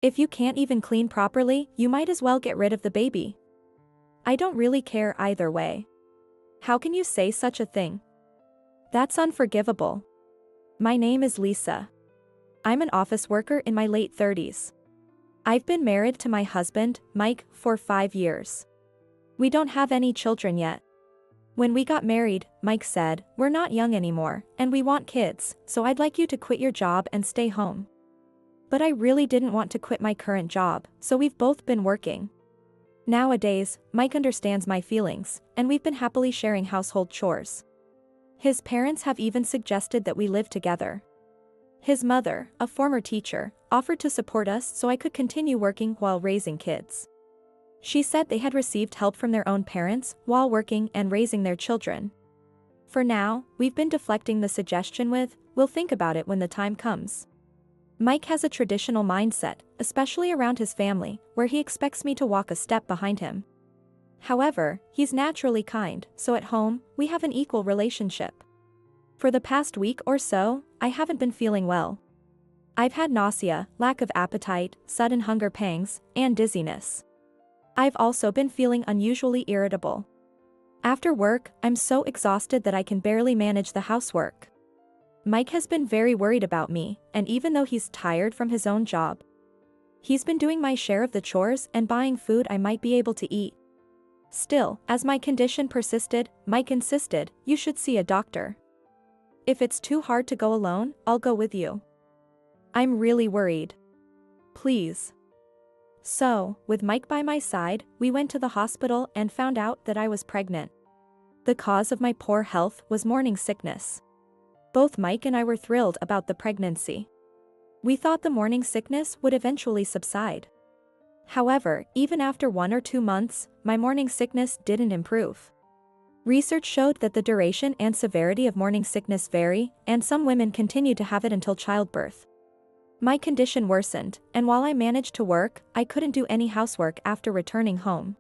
If you can't even clean properly, you might as well get rid of the baby. I don't really care either way. How can you say such a thing? That's unforgivable. My name is Lisa. I'm an office worker in my late 30s. I've been married to my husband, Mike, for 5 years. We don't have any children yet. When we got married, Mike said, "We're not young anymore, and we want kids, so I'd like you to quit your job and stay home." But I really didn't want to quit my current job, so we've both been working. Nowadays, Mike understands my feelings, and we've been happily sharing household chores. His parents have even suggested that we live together. His mother, a former teacher, offered to support us so I could continue working while raising kids. She said they had received help from their own parents while working and raising their children. For now, we've been deflecting the suggestion with, "We'll think about it when the time comes." Mike has a traditional mindset, especially around his family, where he expects me to walk a step behind him. However, he's naturally kind, so at home, we have an equal relationship. For the past week or so, I haven't been feeling well. I've had nausea, lack of appetite, sudden hunger pangs, and dizziness. I've also been feeling unusually irritable. After work, I'm so exhausted that I can barely manage the housework. Mike has been very worried about me, and even though he's tired from his own job, he's been doing my share of the chores and buying food I might be able to eat. Still, as my condition persisted, Mike insisted, "You should see a doctor. If it's too hard to go alone, I'll go with you. I'm really worried. Please." So, with Mike by my side, we went to the hospital and found out that I was pregnant. The cause of my poor health was morning sickness. Both Mike and I were thrilled about the pregnancy. We thought the morning sickness would eventually subside. However, even after 1 or 2 months, my morning sickness didn't improve. Research showed that the duration and severity of morning sickness vary, and some women continue to have it until childbirth. My condition worsened, and while I managed to work, I couldn't do any housework after returning home.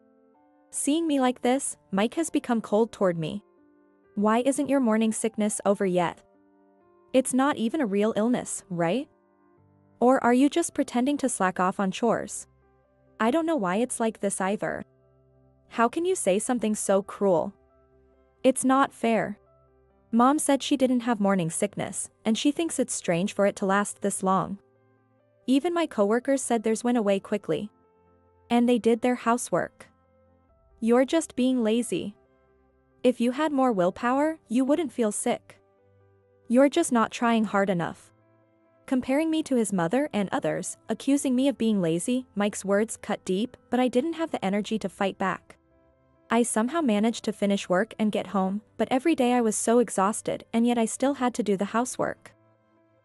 Seeing me like this, Mike has become cold toward me. "Why isn't your morning sickness over yet? It's not even a real illness, right? Or are you just pretending to slack off on chores? I don't know why it's like this either. How can you say something so cruel? It's not fair." Mom said she didn't have morning sickness, and she thinks it's strange for it to last this long. Even my coworkers said theirs went away quickly. And they did their housework. You're just being lazy. If you had more willpower, you wouldn't feel sick. You're just not trying hard enough. Comparing me to his mother and others, accusing me of being lazy, Mike's words cut deep, but I didn't have the energy to fight back. I somehow managed to finish work and get home, but every day I was so exhausted, and yet I still had to do the housework.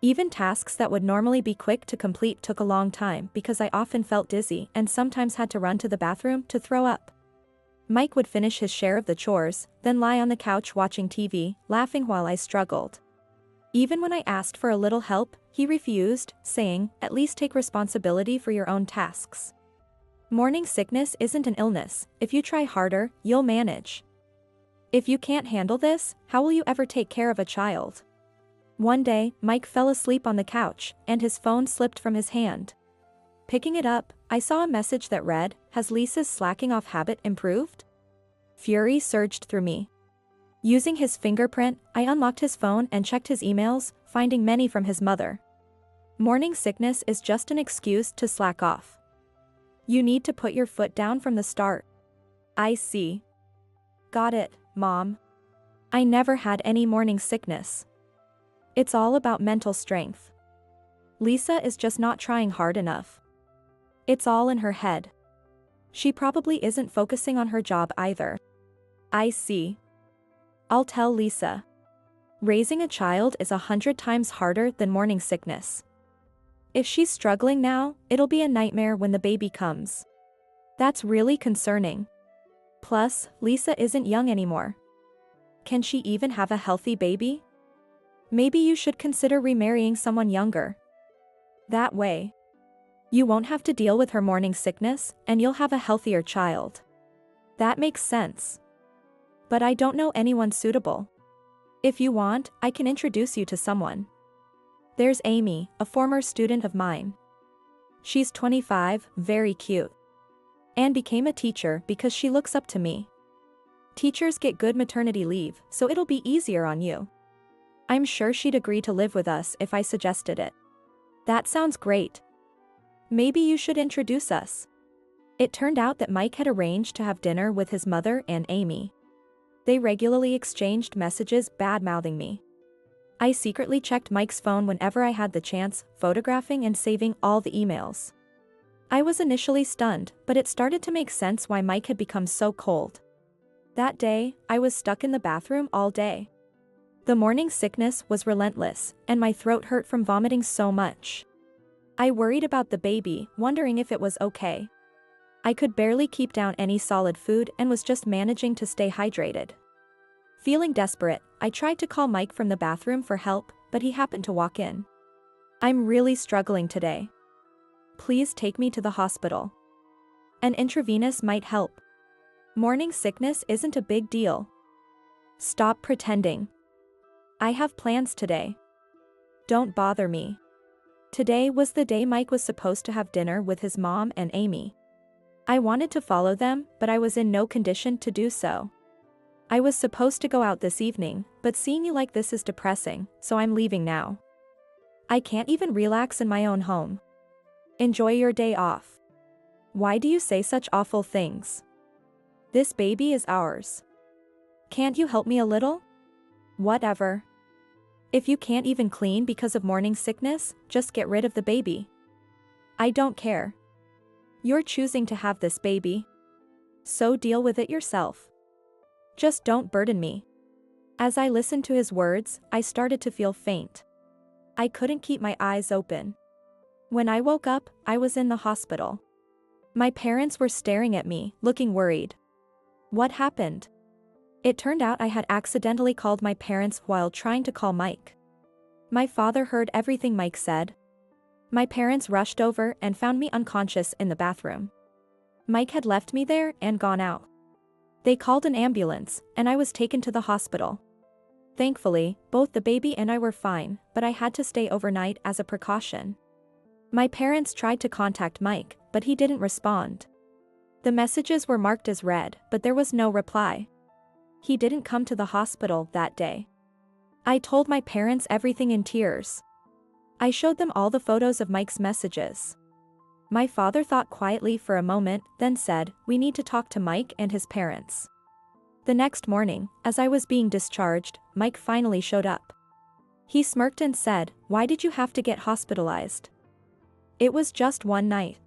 Even tasks that would normally be quick to complete took a long time because I often felt dizzy and sometimes had to run to the bathroom to throw up. Mike would finish his share of the chores, then lie on the couch watching TV, laughing while I struggled. Even when I asked for a little help, he refused, saying, "At least take responsibility for your own tasks. Morning sickness isn't an illness. If you try harder, you'll manage. If you can't handle this, how will you ever take care of a child?" One day, Mike fell asleep on the couch, and his phone slipped from his hand. Picking it up, I saw a message that read, "Has Lisa's slacking off habit improved?" Fury surged through me. Using his fingerprint, I unlocked his phone and checked his emails, finding many from his mother. Morning sickness is just an excuse to slack off. You need to put your foot down from the start. I see. Got it, Mom. I never had any morning sickness. It's all about mental strength. Lisa is just not trying hard enough. It's all in her head. She probably isn't focusing on her job either. I see. I'll tell Lisa. Raising a child is 100 times harder than morning sickness. If she's struggling now, it'll be a nightmare when the baby comes. That's really concerning. Plus, Lisa isn't young anymore. Can she even have a healthy baby? Maybe you should consider remarrying someone younger. That way, you won't have to deal with her morning sickness, and you'll have a healthier child. That makes sense. But I don't know anyone suitable. If you want, I can introduce you to someone. There's Amy, a former student of mine. She's 25, very cute. And became a teacher because she looks up to me. Teachers get good maternity leave, so it'll be easier on you. I'm sure she'd agree to live with us if I suggested it. That sounds great. Maybe you should introduce us. It turned out that Mike had arranged to have dinner with his mother and Amy. They regularly exchanged messages bad-mouthing me. I secretly checked Mike's phone whenever I had the chance, photographing and saving all the emails. I was initially stunned, but it started to make sense why Mike had become so cold. That day, I was stuck in the bathroom all day. The morning sickness was relentless, and my throat hurt from vomiting so much. I worried about the baby, wondering if it was okay. I could barely keep down any solid food and was just managing to stay hydrated. Feeling desperate, I tried to call Mike from the bathroom for help, but he happened to walk in. I'm really struggling today. Please take me to the hospital. An intravenous might help. Morning sickness isn't a big deal. Stop pretending. I have plans today. Don't bother me. Today was the day Mike was supposed to have dinner with his mom and Amy. I wanted to follow them, but I was in no condition to do so. I was supposed to go out this evening, but seeing you like this is depressing, so I'm leaving now. I can't even relax in my own home. Enjoy your day off. Why do you say such awful things? This baby is ours. Can't you help me a little? Whatever. If you can't even clean because of morning sickness, just get rid of the baby. I don't care. You're choosing to have this baby. So deal with it yourself. Just don't burden me. As I listened to his words, I started to feel faint. I couldn't keep my eyes open. When I woke up, I was in the hospital. My parents were staring at me, looking worried. What happened? It turned out I had accidentally called my parents while trying to call Mike. My father heard everything Mike said. My parents rushed over and found me unconscious in the bathroom. Mike had left me there and gone out. They called an ambulance, and I was taken to the hospital. Thankfully, both the baby and I were fine, but I had to stay overnight as a precaution. My parents tried to contact Mike, but he didn't respond. The messages were marked as read, but there was no reply. He didn't come to the hospital that day. I told my parents everything in tears. I showed them all the photos of Mike's messages. My father thought quietly for a moment, then said, "We need to talk to Mike and his parents." The next morning, as I was being discharged, Mike finally showed up. He smirked and said, "Why did you have to get hospitalized?" It was just one night.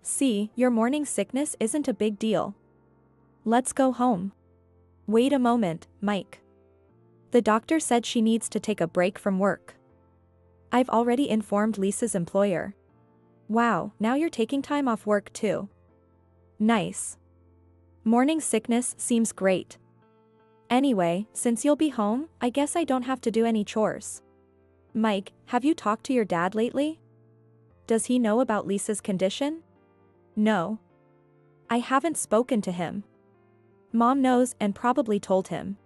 See, your morning sickness isn't a big deal. Let's go home. Wait a moment, Mike. The doctor said she needs to take a break from work. I've already informed Lisa's employer. Wow, now you're taking time off work too. Nice. Morning sickness seems great. Anyway, since you'll be home, I guess I don't have to do any chores. Mike, have you talked to your dad lately? Does he know about Lisa's condition? No. I haven't spoken to him. Mom knows and probably told him.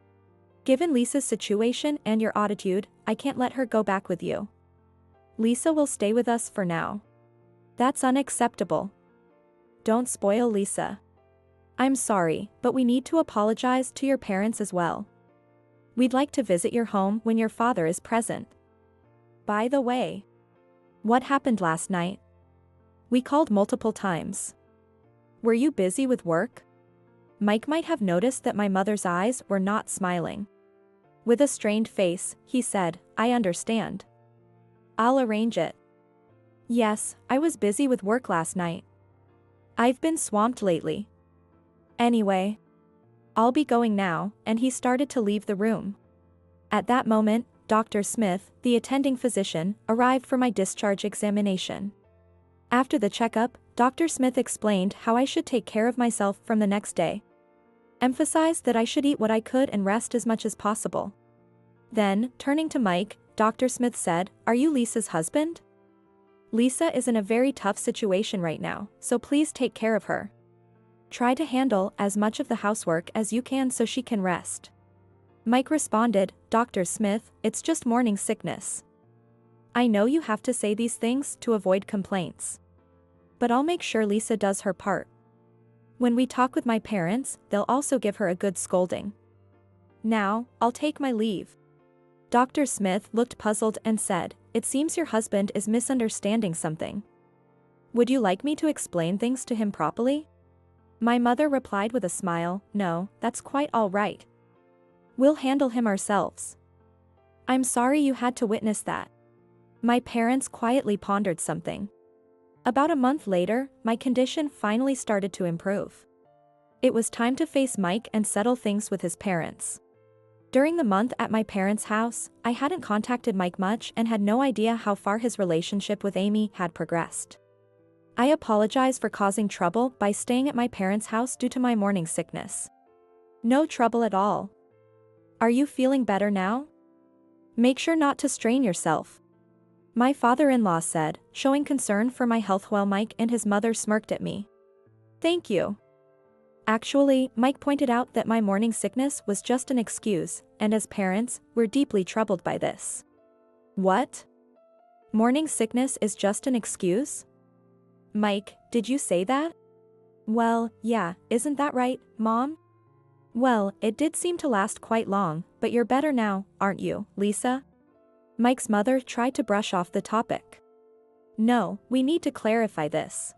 Given Lisa's situation and your attitude, I can't let her go back with you. Lisa will stay with us for now. That's unacceptable. Don't spoil Lisa. I'm sorry, but we need to apologize to your parents as well. We'd like to visit your home when your father is present. By the way, what happened last night? We called multiple times. Were you busy with work? Mike might have noticed that my mother's eyes were not smiling. With a strained face, he said, "I understand. I'll arrange it." Yes, I was busy with work last night. I've been swamped lately. Anyway, I'll be going now, and he started to leave the room. At that moment, Dr. Smith, the attending physician, arrived for my discharge examination. After the checkup, Dr. Smith explained how I should take care of myself from the next day. Emphasized that I should eat what I could and rest as much as possible. Then, turning to Mike, Dr. Smith said, "Are you Lisa's husband? Lisa is in a very tough situation right now, so please take care of her. Try to handle as much of the housework as you can so she can rest." Mike responded, "Dr. Smith, it's just morning sickness. I know you have to say these things to avoid complaints. But I'll make sure Lisa does her part. When we talk with my parents, they'll also give her a good scolding. Now, I'll take my leave. Dr. Smith looked puzzled and said, "It seems your husband is misunderstanding something. Would you like me to explain things to him properly?" My mother replied with a smile, "No, that's quite all right. We'll handle him ourselves." I'm sorry you had to witness that. My parents quietly pondered something. About a month later, my condition finally started to improve. It was time to face Mike and settle things with his parents. During the month at my parents' house, I hadn't contacted Mike much and had no idea how far his relationship with Amy had progressed. I apologize for causing trouble by staying at my parents' house due to my morning sickness. No trouble at all. Are you feeling better now? Make sure not to strain yourself. My father-in-law said, showing concern for my health while Mike and his mother smirked at me. Thank you. Actually, Mike pointed out that my morning sickness was just an excuse, and as parents, we're deeply troubled by this. What? Morning sickness is just an excuse? Mike, did you say that? Well, yeah, isn't that right, Mom? Well, it did seem to last quite long, but you're better now, aren't you, Lisa? Mike's mother tried to brush off the topic. No, we need to clarify this.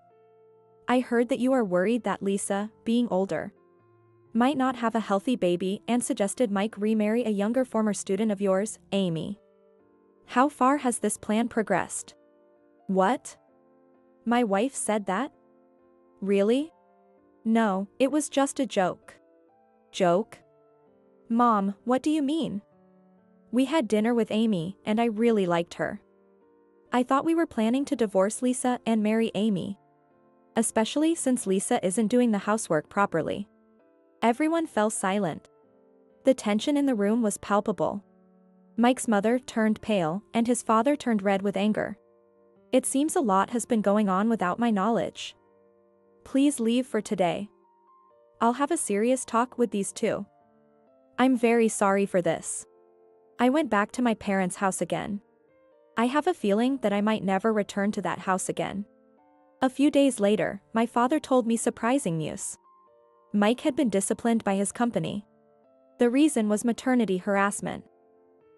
I heard that you are worried that Lisa, being older, might not have a healthy baby and suggested Mike remarry a younger former student of yours, Amy. How far has this plan progressed? What? My wife said that? Really? No, it was just a joke. Joke? Mom, what do you mean? We had dinner with Amy, and I really liked her. I thought we were planning to divorce Lisa and marry Amy. Especially since Lisa isn't doing the housework properly. Everyone fell silent. The tension in the room was palpable. Mike's mother turned pale, and his father turned red with anger. It seems a lot has been going on without my knowledge. Please leave for today. I'll have a serious talk with these two. I'm very sorry for this. I went back to my parents' house again. I have a feeling that I might never return to that house again. A few days later, my father told me surprising news. Mike had been disciplined by his company. The reason was maternity harassment.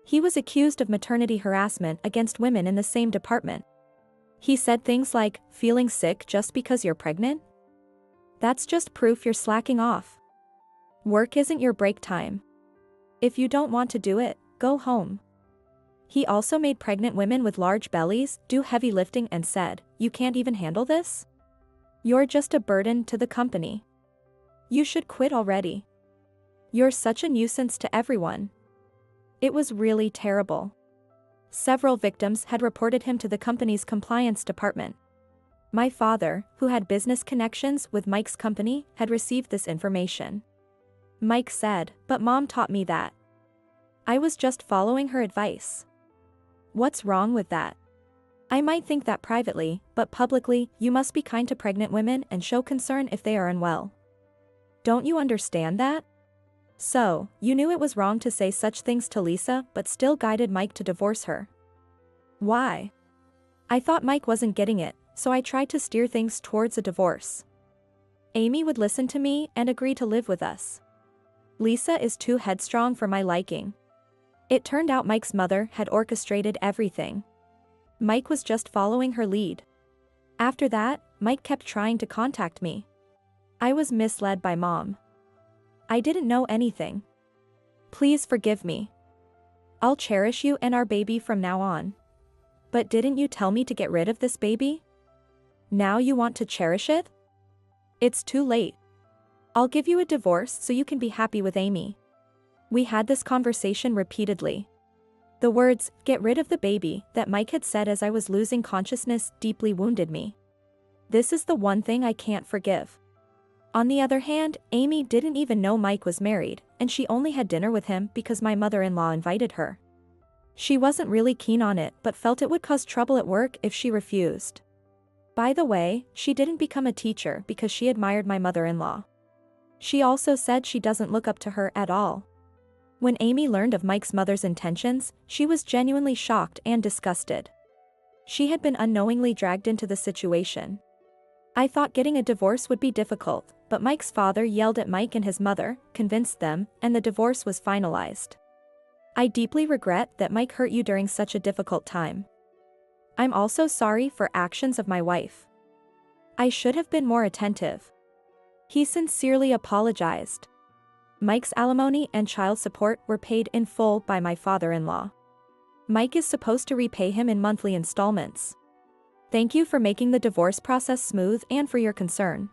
He was accused of maternity harassment against women in the same department. He said things like, "Feeling sick just because you're pregnant? That's just proof you're slacking off. Work isn't your break time. If you don't want to do it, go home." He also made pregnant women with large bellies do heavy lifting and said, "You can't even handle this? You're just a burden to the company. You should quit already. You're such a nuisance to everyone." It was really terrible. Several victims had reported him to the company's compliance department. My father, who had business connections with Mike's company, had received this information. Mike said, "But Mom taught me that. I was just following her advice." What's wrong with that? I might think that privately, but publicly, you must be kind to pregnant women and show concern if they are unwell. Don't you understand that? So, you knew it was wrong to say such things to Lisa but still guided Mike to divorce her. Why? I thought Mike wasn't getting it, so I tried to steer things towards a divorce. Amy would listen to me and agree to live with us. Lisa is too headstrong for my liking. It turned out Mike's mother had orchestrated everything. Mike was just following her lead. After that, Mike kept trying to contact me. I was misled by Mom. I didn't know anything. Please forgive me. I'll cherish you and our baby from now on. But didn't you tell me to get rid of this baby? Now you want to cherish it? It's too late. I'll give you a divorce so you can be happy with Amy. We had this conversation repeatedly. The words, "get rid of the baby," that Mike had said as I was losing consciousness deeply wounded me. This is the one thing I can't forgive. On the other hand, Amy didn't even know Mike was married, and she only had dinner with him because my mother-in-law invited her. She wasn't really keen on it but felt it would cause trouble at work if she refused. By the way, she didn't become a teacher because she admired my mother-in-law. She also said she doesn't look up to her at all. When Amy learned of Mike's mother's intentions, she was genuinely shocked and disgusted. She had been unknowingly dragged into the situation. I thought getting a divorce would be difficult, but Mike's father yelled at Mike and his mother, convinced them, and the divorce was finalized. I deeply regret that Mike hurt you during such a difficult time. I'm also sorry for actions of my wife. I should have been more attentive. He sincerely apologized. Mike's alimony and child support were paid in full by my father-in-law. Mike is supposed to repay him in monthly installments. Thank you for making the divorce process smooth and for your concern.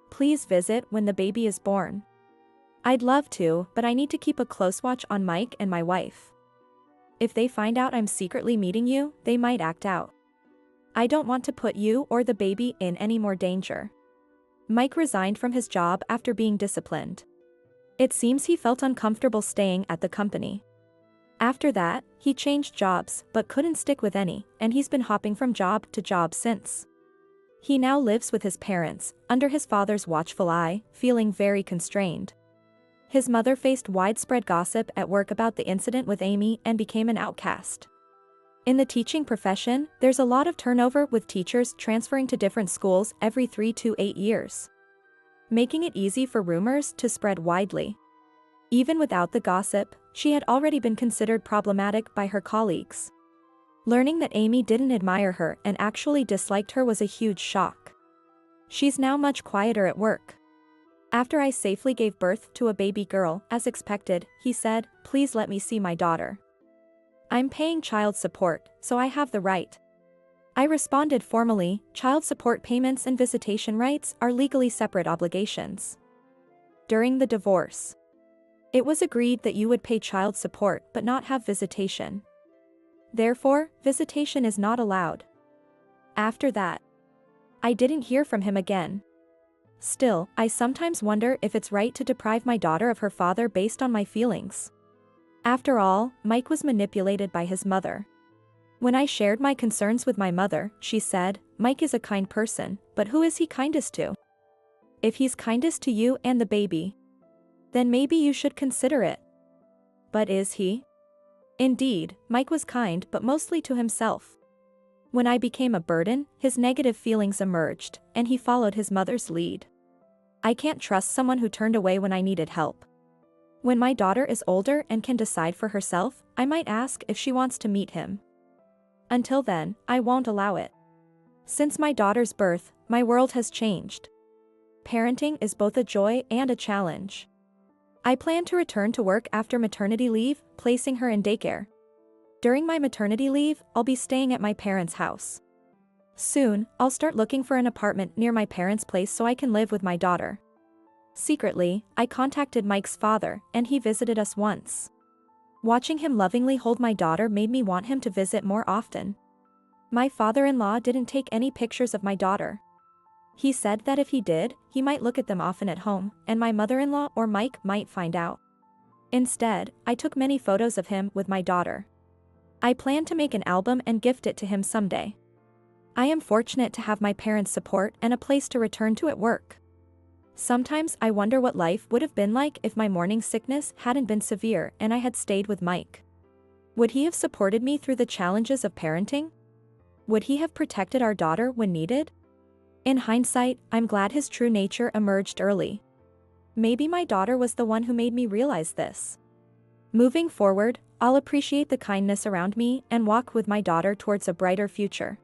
Please visit when the baby is born. I'd love to, but I need to keep a close watch on Mike and my wife. If they find out I'm secretly meeting you, they might act out. I don't want to put you or the baby in any more danger. Mike resigned from his job after being disciplined. It seems he felt uncomfortable staying at the company. After that, he changed jobs but couldn't stick with any, and he's been hopping from job to job since. He now lives with his parents, under his father's watchful eye, feeling very constrained. His mother faced widespread gossip at work about the incident with Amy and became an outcast. In the teaching profession, there's a lot of turnover with teachers transferring to different schools every 3 to 8 years, making it easy for rumors to spread widely. Even without the gossip, she had already been considered problematic by her colleagues. Learning that Amy didn't admire her and actually disliked her was a huge shock. She's now much quieter at work. After I safely gave birth to a baby girl, as expected, he said, "Please let me see my daughter. I'm paying child support, so I have the right." I responded formally, child support payments and visitation rights are legally separate obligations. During the divorce, it was agreed that you would pay child support but not have visitation. Therefore, visitation is not allowed. After that, I didn't hear from him again. Still, I sometimes wonder if it's right to deprive my daughter of her father based on my feelings. After all, Mike was manipulated by his mother. When I shared my concerns with my mother, she said, "Mike is a kind person, but who is he kindest to? If he's kindest to you and the baby, then maybe you should consider it." But is he? Indeed, Mike was kind but mostly to himself. When I became a burden, his negative feelings emerged, and he followed his mother's lead. I can't trust someone who turned away when I needed help. When my daughter is older and can decide for herself, I might ask if she wants to meet him. Until then, I won't allow it. Since my daughter's birth, my world has changed. Parenting is both a joy and a challenge. I plan to return to work after maternity leave, placing her in daycare. During my maternity leave, I'll be staying at my parents' house. Soon, I'll start looking for an apartment near my parents' place so I can live with my daughter. Secretly, I contacted Mike's father, and he visited us once. Watching him lovingly hold my daughter made me want him to visit more often. My father-in-law didn't take any pictures of my daughter. He said that if he did, he might look at them often at home, and my mother-in-law or Mike might find out. Instead, I took many photos of him with my daughter. I plan to make an album and gift it to him someday. I am fortunate to have my parents' support and a place to return to at work. Sometimes I wonder what life would have been like if my morning sickness hadn't been severe and I had stayed with Mike. Would he have supported me through the challenges of parenting? Would he have protected our daughter when needed? In hindsight, I'm glad his true nature emerged early. Maybe my daughter was the one who made me realize this. Moving forward, I'll appreciate the kindness around me and walk with my daughter towards a brighter future.